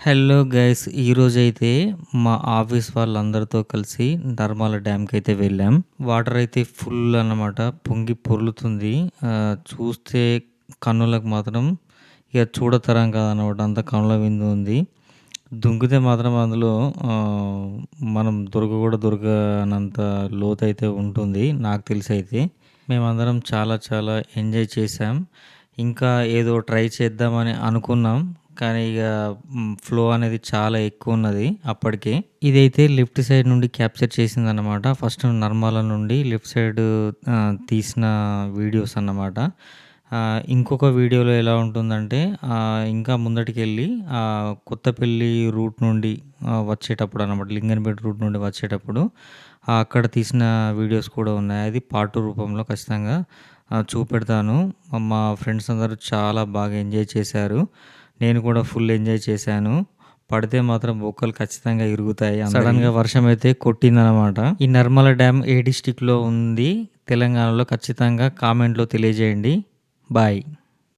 Hello guys! ఈరోజైతే మా office వాళ్ళందరితో కలిసి నర్మల డ్యామ్‌కైతే వెళ్ళాం. వాటర్ అయితే ఫుల్ అన్నమాట. పొంగి పొర్లుతుంది. చూస్తే కన్నులకు మాత్రం ఇక చూడతరం కాదన్నమాట. అంత కనుల విందు ఉంది. దుంకితే మాత్రం అందులో మనం దొరకనంత లోతైతే ఉంటుంది నాకు తెలిసైతే. మేమందరం చాలా చాలా ఎంజాయ్ చేశాం. ఇంకా ఏదో ట్రై చేద్దామని అనుకున్నాం. కానీ ఇక ఫ్లో అనేది చాలా ఎక్కువున్నది అప్పటికే. ఇదైతే లెఫ్ట్ సైడ్ నుండి క్యాప్చర్ చేసిందనమాట. ఫస్ట్ నర్మల నుండి లెఫ్ట్ సైడ్ తీసిన వీడియోస్ అన్నమాట. ఇంకొక వీడియోలో ఎలా ఉంటుందంటే ఇంకా ముందటికెళ్ళి కొత్తపల్లి రూట్ నుండి వచ్చేటప్పుడు అనమాట. లింగన్‌పేట రూట్ నుండి వచ్చేటప్పుడు అక్కడ తీసిన వీడియోస్ కూడా ఉన్నాయి. అది పార్ట్ 2 రూపంలో ఖచ్చితంగా చూపెడతాను. మా ఫ్రెండ్స్ అందరూ చాలా బాగా ఎంజాయ్ చేశారు. నేను కూడా ఫుల్ ఎంజాయ్ చేశాను. పడితే మాత్రం బొక్కలు ఖచ్చితంగా ఇరుగుతాయి. సడన్‌గా వర్షం అయితే కొట్టిందనమాట. ఈ నర్మల డ్యామ్ ఏ డిస్ట్రిక్ట్‌లో ఉంది తెలంగాణలో ఖచ్చితంగా కామెంట్‌లో తెలియజేయండి. బాయ్.